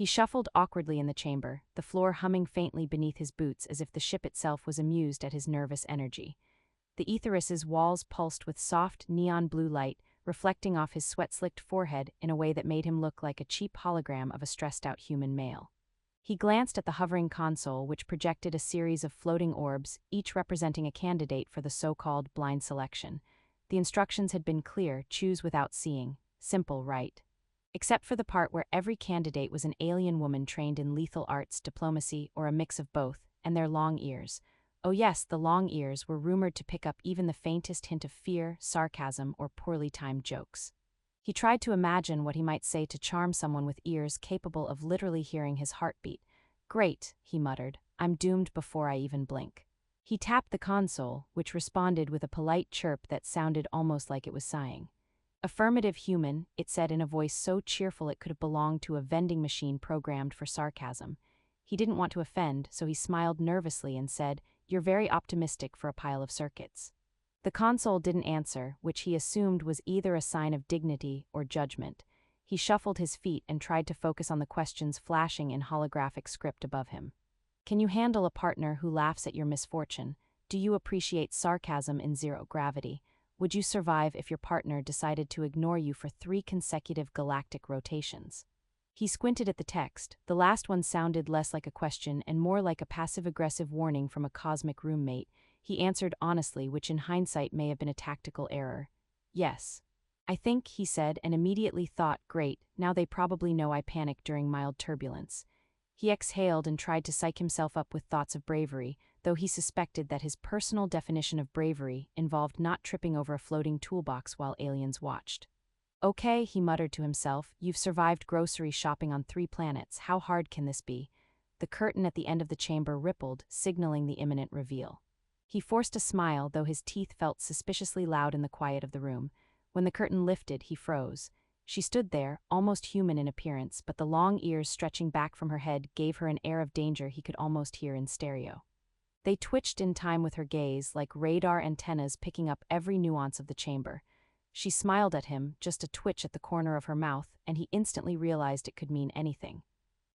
He shuffled awkwardly in the chamber, the floor humming faintly beneath his boots as if the ship itself was amused at his nervous energy. The Aetheris's walls pulsed with soft, neon blue light, reflecting off his sweat-slicked forehead in a way that made him look like a cheap hologram of a stressed-out human male. He glanced at the hovering console, which projected a series of floating orbs, each representing a candidate for the so-called blind selection. The instructions had been clear: choose without seeing. Simple, right? Except for the part where every candidate was an alien woman trained in lethal arts, diplomacy, or a mix of both, and their long ears. Oh yes, the long ears were rumored to pick up even the faintest hint of fear, sarcasm, or poorly timed jokes. He tried to imagine what he might say to charm someone with ears capable of literally hearing his heartbeat. Great, he muttered, I'm doomed before I even blink. He tapped the console, which responded with a polite chirp that sounded almost like it was sighing. Affirmative, human, it said in a voice so cheerful it could have belonged to a vending machine programmed for sarcasm. He didn't want to offend, so he smiled nervously and said, You're very optimistic for a pile of circuits. The console didn't answer, which he assumed was either a sign of dignity or judgment. He shuffled his feet and tried to focus on the questions flashing in holographic script above him. Can you handle a partner who laughs at your misfortune? Do you appreciate sarcasm in zero gravity? Would you survive if your partner decided to ignore you for 3 consecutive galactic rotations? He squinted at the text. The last one sounded less like a question and more like a passive-aggressive warning from a cosmic roommate. He answered honestly, which in hindsight may have been a tactical error. Yes. I think, he said, and immediately thought, great, now they probably know I panic during mild turbulence. He exhaled and tried to psych himself up with thoughts of bravery, though he suspected that his personal definition of bravery involved not tripping over a floating toolbox while aliens watched. Okay, he muttered to himself, you've survived grocery shopping on 3 planets, how hard can this be? The curtain at the end of the chamber rippled, signaling the imminent reveal. He forced a smile, though his teeth felt suspiciously loud in the quiet of the room. When the curtain lifted, he froze. She stood there, almost human in appearance, but the long ears stretching back from her head gave her an air of danger he could almost hear in stereo. They twitched in time with her gaze, like radar antennas picking up every nuance of the chamber. She smiled at him, just a twitch at the corner of her mouth, and he instantly realized it could mean anything.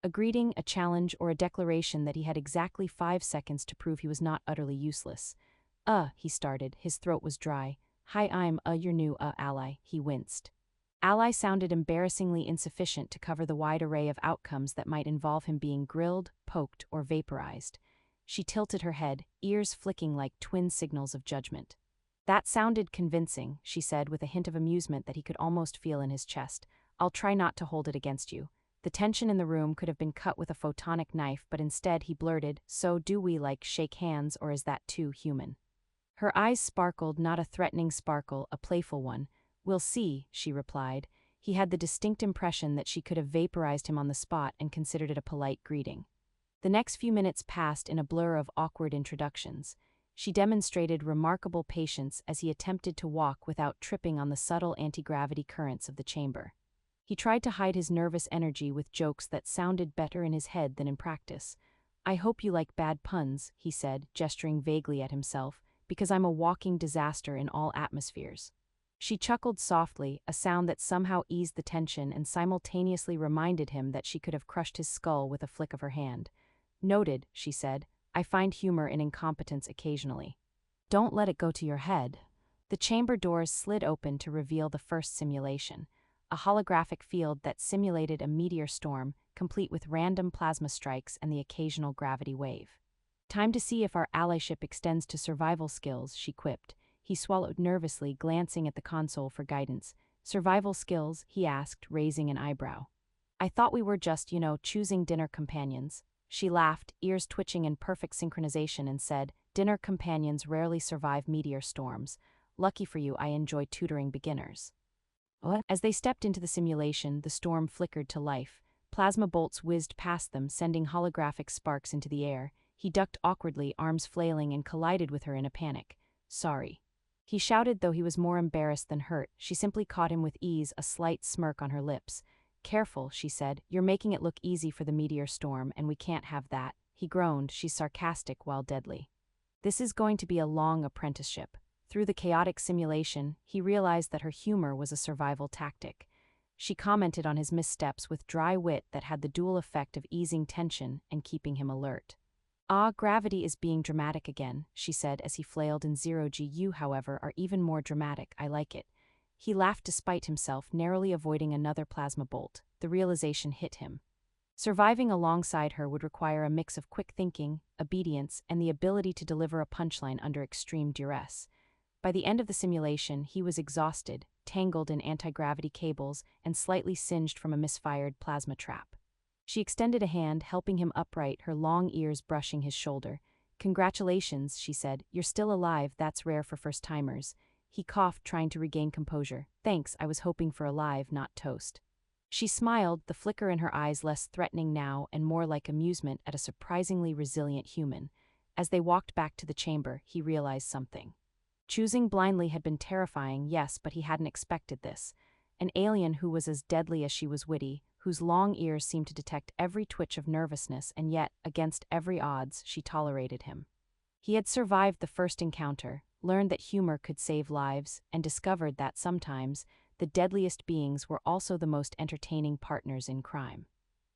A greeting, a challenge, or a declaration that he had exactly 5 seconds to prove he was not utterly useless. He started, his throat was dry. Hi, I'm, your new, ally, he winced. Ally sounded embarrassingly insufficient to cover the wide array of outcomes that might involve him being grilled, poked, or vaporized. She tilted her head, ears flicking like twin signals of judgment. That sounded convincing, she said with a hint of amusement that he could almost feel in his chest. I'll try not to hold it against you. The tension in the room could have been cut with a photonic knife, but instead he blurted, so do we like shake hands, or is that too human? Her eyes sparkled, not a threatening sparkle, a playful one. We'll see, she replied. He had the distinct impression that she could have vaporized him on the spot and considered it a polite greeting. The next few minutes passed in a blur of awkward introductions. She demonstrated remarkable patience as he attempted to walk without tripping on the subtle anti-gravity currents of the chamber. He tried to hide his nervous energy with jokes that sounded better in his head than in practice. I hope you like bad puns, he said, gesturing vaguely at himself, because I'm a walking disaster in all atmospheres. She chuckled softly, a sound that somehow eased the tension and simultaneously reminded him that she could have crushed his skull with a flick of her hand. Noted, she said. I find humor in incompetence occasionally. Don't let it go to your head. The chamber doors slid open to reveal the first simulation, a holographic field that simulated a meteor storm, complete with random plasma strikes and the occasional gravity wave. Time to see if our allyship extends to survival skills, she quipped. He swallowed nervously, glancing at the console for guidance. Survival skills, he asked, raising an eyebrow. I thought we were just, choosing dinner companions. She laughed, ears twitching in perfect synchronization, and said, Dinner companions rarely survive meteor storms. Lucky for you, I enjoy tutoring beginners. What? As they stepped into the simulation, the storm flickered to life. Plasma bolts whizzed past them, sending holographic sparks into the air. He ducked awkwardly, arms flailing, and collided with her in a panic. Sorry. He shouted, though he was more embarrassed than hurt. She simply caught him with ease, a slight smirk on her lips. Careful, she said. You're making it look easy for the meteor storm, and we can't have that. He groaned. She's sarcastic while deadly. This is going to be a long apprenticeship. Through the chaotic simulation, he realized that her humor was a survival tactic. She commented on his missteps with dry wit that had the dual effect of easing tension and keeping him alert. "Ah, gravity is being dramatic again," she said as he flailed in zero-G. "You, however, are even more dramatic. I like it." He laughed despite himself, narrowly avoiding another plasma bolt. The realization hit him. Surviving alongside her would require a mix of quick thinking, obedience, and the ability to deliver a punchline under extreme duress. By the end of the simulation, he was exhausted, tangled in anti-gravity cables, and slightly singed from a misfired plasma trap. She extended a hand, helping him upright, her long ears brushing his shoulder. "Congratulations," she said. "You're still alive, that's rare for first-timers." He coughed, trying to regain composure. "Thanks, I was hoping for alive, not toast." She smiled, the flicker in her eyes less threatening now and more like amusement at a surprisingly resilient human. As they walked back to the chamber, he realized something. Choosing blindly had been terrifying, yes, but he hadn't expected this. An alien who was as deadly as she was witty, whose long ears seemed to detect every twitch of nervousness, and yet, against every odds, she tolerated him. He had survived the first encounter, learned that humor could save lives, and discovered that sometimes, the deadliest beings were also the most entertaining partners in crime.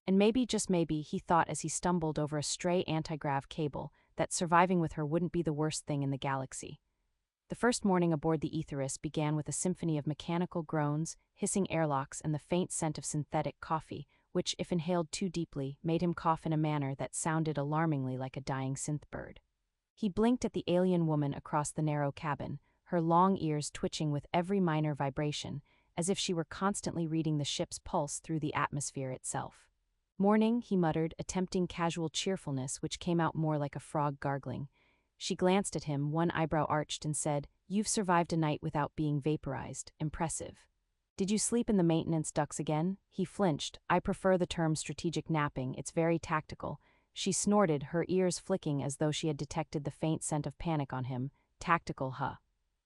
And maybe, just maybe, he thought as he stumbled over a stray anti-grav cable, that surviving with her wouldn't be the worst thing in the galaxy. The first morning aboard the Aetherus began with a symphony of mechanical groans, hissing airlocks, and the faint scent of synthetic coffee, which, if inhaled too deeply, made him cough in a manner that sounded alarmingly like a dying synth bird. He blinked at the alien woman across the narrow cabin, her long ears twitching with every minor vibration, as if she were constantly reading the ship's pulse through the atmosphere itself. "Morning," he muttered, attempting casual cheerfulness which came out more like a frog gargling. She glanced at him, one eyebrow arched, and said, "You've survived a night without being vaporized. Impressive." "Did you sleep in the maintenance ducts again?" He flinched. "I prefer the term strategic napping, it's very tactical." She snorted, her ears flicking as though she had detected the faint scent of panic on him. "Tactical, huh?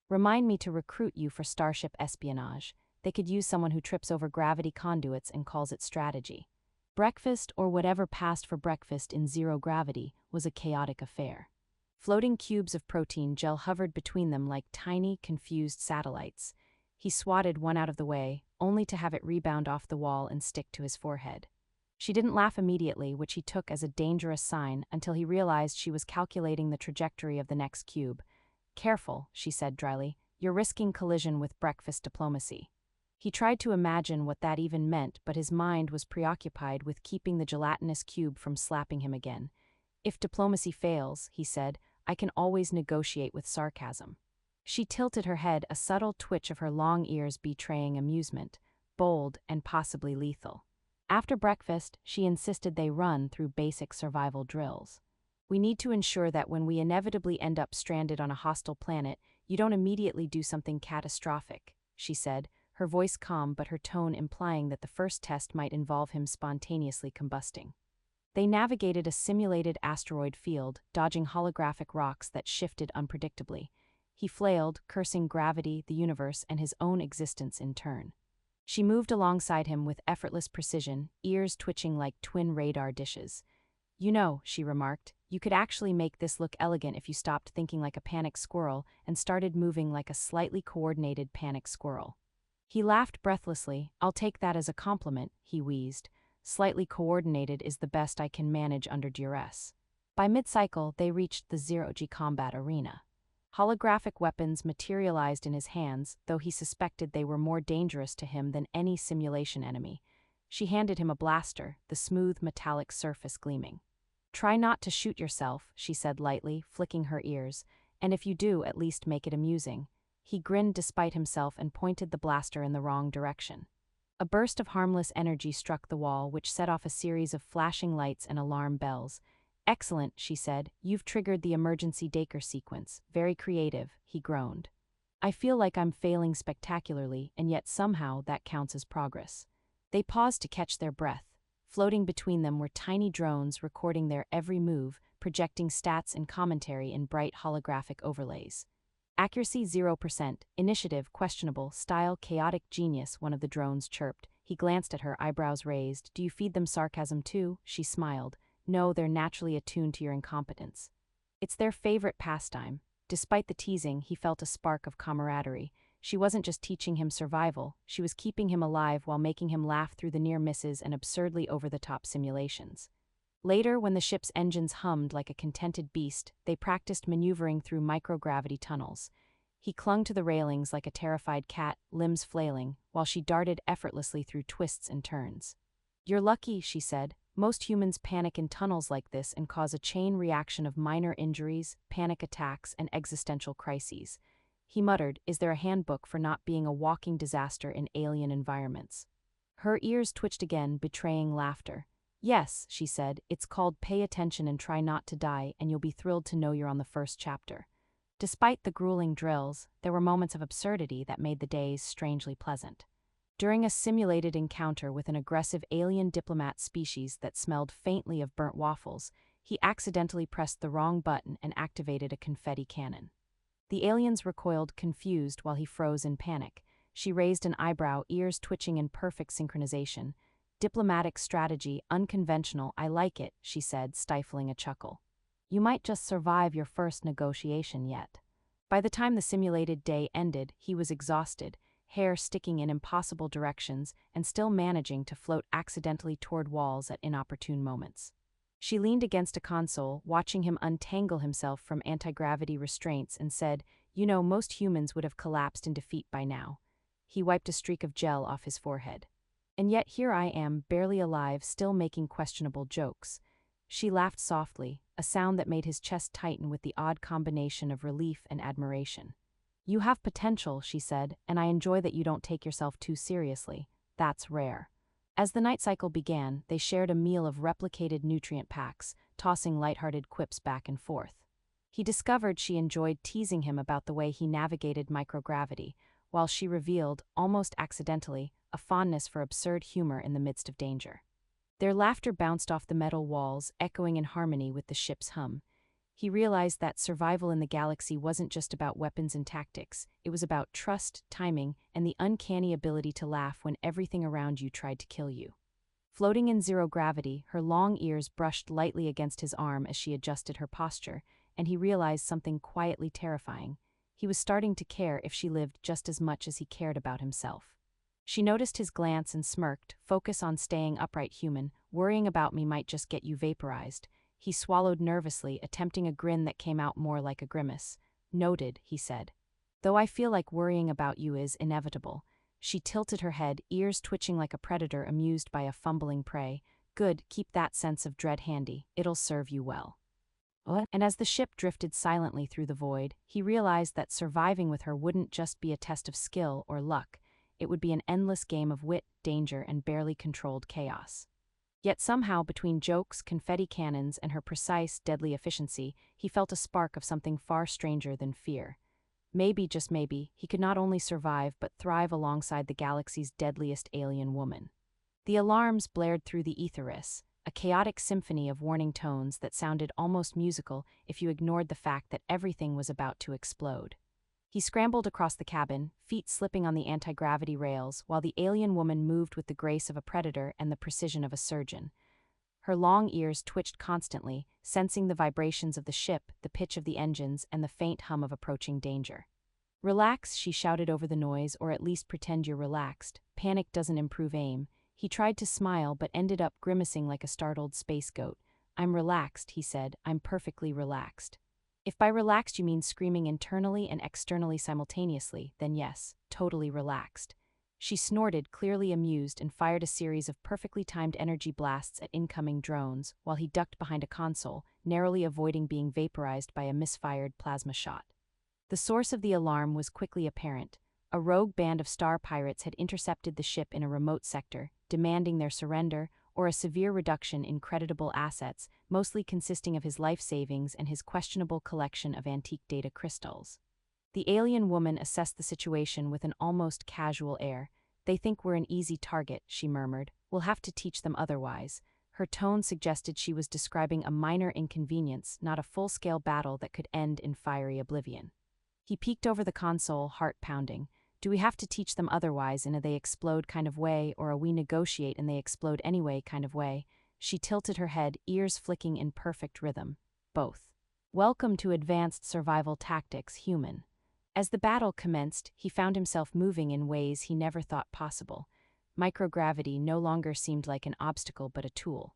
Remind me to recruit you for starship espionage. They could use someone who trips over gravity conduits and calls it strategy." Breakfast, or whatever passed for breakfast in zero gravity, was a chaotic affair. Floating cubes of protein gel hovered between them like tiny, confused satellites. He swatted one out of the way, only to have it rebound off the wall and stick to his forehead. She didn't laugh immediately, which he took as a dangerous sign, until he realized she was calculating the trajectory of the next cube. "Careful," she said dryly. "You're risking collision with breakfast diplomacy." He tried to imagine what that even meant, but his mind was preoccupied with keeping the gelatinous cube from slapping him again. "If diplomacy fails," he said, "I can always negotiate with sarcasm." She tilted her head, a subtle twitch of her long ears betraying amusement, bold and possibly lethal. After breakfast, she insisted they run through basic survival drills. "We need to ensure that when we inevitably end up stranded on a hostile planet, you don't immediately do something catastrophic," she said, her voice calm but her tone implying that the first test might involve him spontaneously combusting. They navigated a simulated asteroid field, dodging holographic rocks that shifted unpredictably. He flailed, cursing gravity, the universe, and his own existence in turn. She moved alongside him with effortless precision, ears twitching like twin radar dishes. "You know," she remarked, "you could actually make this look elegant if you stopped thinking like a panicked squirrel and started moving like a slightly coordinated panicked squirrel." He laughed breathlessly. "I'll take that as a compliment," he wheezed. "Slightly coordinated is the best I can manage under duress." By mid-cycle, they reached the zero-G combat arena. Holographic weapons materialized in his hands, though he suspected they were more dangerous to him than any simulation enemy. She handed him a blaster, the smooth metallic surface gleaming. "Try not to shoot yourself," she said lightly, flicking her ears, "and if you do, at least make it amusing." He grinned despite himself and pointed the blaster in the wrong direction. A burst of harmless energy struck the wall, which set off a series of flashing lights and alarm bells. "Excellent," she said. "You've triggered the emergency Dacre sequence. Very creative," he groaned. "I feel like I'm failing spectacularly, and yet somehow that counts as progress." They paused to catch their breath. Floating between them were tiny drones recording their every move, projecting stats and commentary in bright holographic overlays. "Accuracy 0%, initiative questionable, style chaotic genius," one of the drones chirped. He glanced at her, eyebrows raised. "Do you feed them sarcasm too?" She smiled. "No, they're naturally attuned to your incompetence. It's their favorite pastime." Despite the teasing, he felt a spark of camaraderie. She wasn't just teaching him survival, she was keeping him alive while making him laugh through the near misses and absurdly over-the-top simulations. Later, when the ship's engines hummed like a contented beast, they practiced maneuvering through microgravity tunnels. He clung to the railings like a terrified cat, limbs flailing, while she darted effortlessly through twists and turns. "You're lucky," she said. "Most humans panic in tunnels like this and cause a chain reaction of minor injuries, panic attacks, and existential crises." He muttered, "Is there a handbook for not being a walking disaster in alien environments?" Her ears twitched again, betraying laughter. "Yes," she said, "it's called Pay Attention and Try Not to Die, and you'll be thrilled to know you're on the first chapter." Despite the grueling drills, there were moments of absurdity that made the days strangely pleasant. During a simulated encounter with an aggressive alien diplomat species that smelled faintly of burnt waffles, he accidentally pressed the wrong button and activated a confetti cannon. The aliens recoiled, confused, while he froze in panic. She raised an eyebrow, ears twitching in perfect synchronization. "Diplomatic strategy, unconventional, I like it," she said, stifling a chuckle. "You might just survive your first negotiation yet." By the time the simulated day ended, he was exhausted, hair sticking in impossible directions, and still managing to float accidentally toward walls at inopportune moments. She leaned against a console, watching him untangle himself from anti-gravity restraints, and said, "You know, most humans would have collapsed in defeat by now." He wiped a streak of gel off his forehead. "And yet here I am, barely alive, still making questionable jokes." She laughed softly, a sound that made his chest tighten with the odd combination of relief and admiration. "You have potential," she said, "and I enjoy that you don't take yourself too seriously. That's rare." As the night cycle began, they shared a meal of replicated nutrient packs, tossing lighthearted quips back and forth. He discovered she enjoyed teasing him about the way he navigated microgravity, while she revealed, almost accidentally, a fondness for absurd humor in the midst of danger. Their laughter bounced off the metal walls, echoing in harmony with the ship's hum. He realized that survival in the galaxy wasn't just about weapons and tactics, it was about trust, timing, and the uncanny ability to laugh when everything around you tried to kill you. Floating in zero gravity, her long ears brushed lightly against his arm as she adjusted her posture, and he realized something quietly terrifying. He was starting to care if she lived just as much as he cared about himself. She noticed his glance and smirked, "Focus on staying upright, human. Worrying about me might just get you vaporized." He swallowed nervously, attempting a grin that came out more like a grimace. "Noted," he said. "Though I feel like worrying about you is inevitable." She tilted her head, ears twitching like a predator amused by a fumbling prey. "Good, keep that sense of dread handy. It'll serve you well." What? And as the ship drifted silently through the void, he realized that surviving with her wouldn't just be a test of skill or luck. It would be an endless game of wit, danger, and barely controlled chaos. Yet somehow, between jokes, confetti cannons, and her precise, deadly efficiency, he felt a spark of something far stranger than fear. Maybe, just maybe, he could not only survive but thrive alongside the galaxy's deadliest alien woman. The alarms blared through the etheriss, a chaotic symphony of warning tones that sounded almost musical if you ignored the fact that everything was about to explode. He scrambled across the cabin, feet slipping on the anti-gravity rails, while the alien woman moved with the grace of a predator and the precision of a surgeon. Her long ears twitched constantly, sensing the vibrations of the ship, the pitch of the engines, and the faint hum of approaching danger. "Relax," she shouted over the noise, "or at least pretend you're relaxed. Panic doesn't improve aim." He tried to smile but ended up grimacing like a startled space goat. "I'm relaxed," he said. "I'm perfectly relaxed." If by relaxed you mean screaming internally and externally simultaneously, then yes, totally relaxed. She snorted, clearly amused, and fired a series of perfectly timed energy blasts at incoming drones, while he ducked behind a console, narrowly avoiding being vaporized by a misfired plasma shot. The source of the alarm was quickly apparent. A rogue band of star pirates had intercepted the ship in a remote sector, demanding their surrender, or a severe reduction in creditable assets, mostly consisting of his life savings and his questionable collection of antique data crystals. The alien woman assessed the situation with an almost casual air. "They think we're an easy target," she murmured. "We'll have to teach them otherwise." Her tone suggested she was describing a minor inconvenience, not a full-scale battle that could end in fiery oblivion. He peeked over the console, heart pounding. "Do we have to teach them otherwise in a they explode kind of way, or a we negotiate and they explode anyway kind of way?" She tilted her head, ears flicking in perfect rhythm. "Both. Welcome to Advanced Survival Tactics, human." As the battle commenced, he found himself moving in ways he never thought possible. Microgravity no longer seemed like an obstacle but a tool.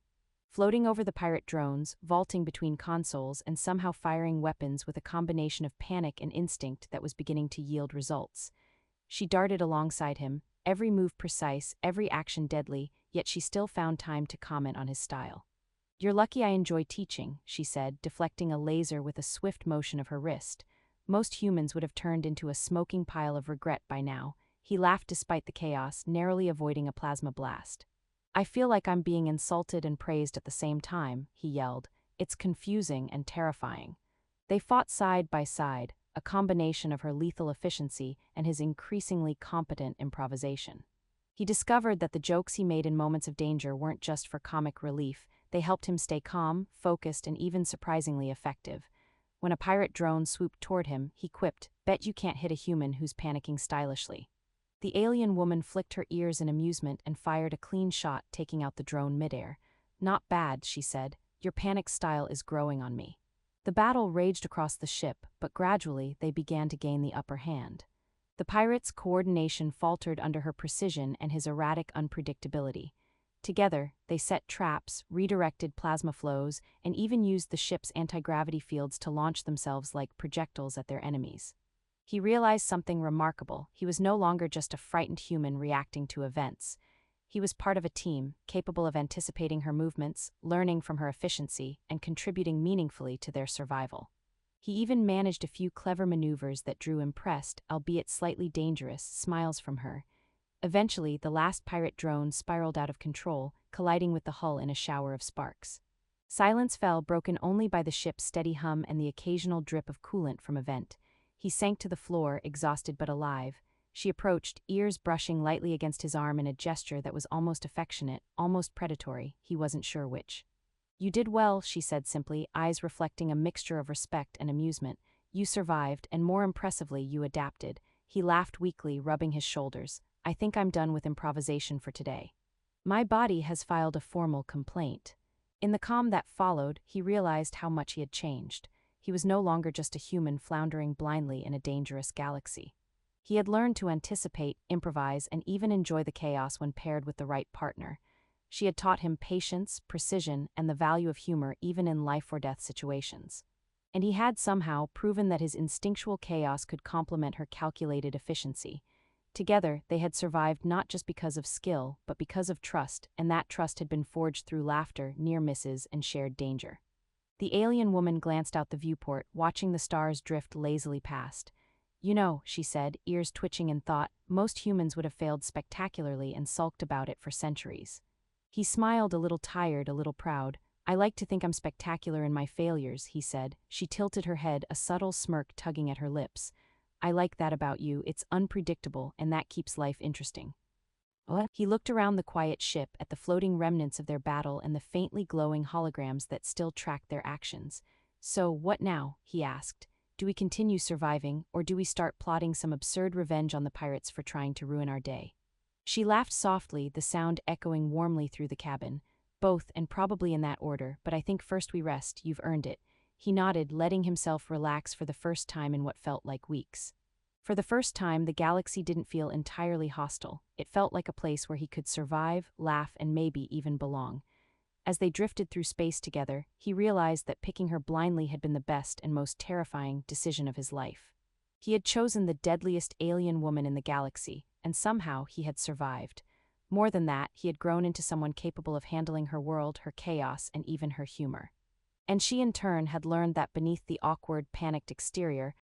Floating over the pirate drones, vaulting between consoles, and somehow firing weapons with a combination of panic and instinct that was beginning to yield results. She darted alongside him, every move precise, every action deadly, yet she still found time to comment on his style. "You're lucky I enjoy teaching," she said, deflecting a laser with a swift motion of her wrist. Most humans would have turned into a smoking pile of regret by now. He laughed despite the chaos, narrowly avoiding a plasma blast. "I feel like I'm being insulted and praised at the same time," he yelled. "It's confusing and terrifying." They fought side by side, a combination of her lethal efficiency and his increasingly competent improvisation. He discovered that the jokes he made in moments of danger weren't just for comic relief, they helped him stay calm, focused, and even surprisingly effective. When a pirate drone swooped toward him, he quipped, "Bet you can't hit a human who's panicking stylishly." The alien woman flicked her ears in amusement and fired a clean shot, taking out the drone midair. "Not bad," she said. "Your panic style is growing on me." The battle raged across the ship, but gradually they began to gain the upper hand. The pirate's coordination faltered under her precision and his erratic unpredictability. Together, they set traps, redirected plasma flows, and even used the ship's anti-gravity fields to launch themselves like projectiles at their enemies. He realized something remarkable. He was no longer just a frightened human reacting to events. He was part of a team, capable of anticipating her movements, learning from her efficiency, and contributing meaningfully to their survival. He even managed a few clever maneuvers that drew impressed, albeit slightly dangerous, smiles from her. Eventually, the last pirate drone spiraled out of control, colliding with the hull in a shower of sparks. Silence fell, broken only by the ship's steady hum and the occasional drip of coolant from a vent. He sank to the floor, exhausted but alive. She approached, ears brushing lightly against his arm in a gesture that was almost affectionate, almost predatory, he wasn't sure which. "You did well," she said simply, eyes reflecting a mixture of respect and amusement. "You survived, and more impressively, you adapted." He laughed weakly, rubbing his shoulders. "I think I'm done with improvisation for today. My body has filed a formal complaint." In the calm that followed, he realized how much he had changed. He was no longer just a human floundering blindly in a dangerous galaxy. He had learned to anticipate, improvise, and even enjoy the chaos when paired with the right partner. She had taught him patience, precision, and the value of humor even in life-or-death situations. And he had somehow proven that his instinctual chaos could complement her calculated efficiency. Together, they had survived not just because of skill, but because of trust, and that trust had been forged through laughter, near misses, and shared danger. The alien woman glanced out the viewport, watching the stars drift lazily past. "You know," she said, ears twitching in thought, "most humans would have failed spectacularly and sulked about it for centuries." He smiled, a little tired, a little proud. "I like to think I'm spectacular in my failures," he said. She tilted her head, a subtle smirk tugging at her lips. "I like that about you. It's unpredictable, and that keeps life interesting." What? He looked around the quiet ship, at the floating remnants of their battle and the faintly glowing holograms that still tracked their actions. "So, what now?" he asked. "Do we continue surviving, or do we start plotting some absurd revenge on the pirates for trying to ruin our day?" She laughed softly, the sound echoing warmly through the cabin. "Both, and probably in that order, but I think first we rest. You've earned it." He nodded, letting himself relax for the first time in what felt like weeks. For the first time, the galaxy didn't feel entirely hostile. It felt like a place where he could survive, laugh, and maybe even belong. As they drifted through space together, he realized that picking her blindly had been the best and most terrifying decision of his life. He had chosen the deadliest alien woman in the galaxy, and somehow he had survived. More than that, he had grown into someone capable of handling her world, her chaos, and even her humor. And she in turn had learned that beneath the awkward, panicked exterior,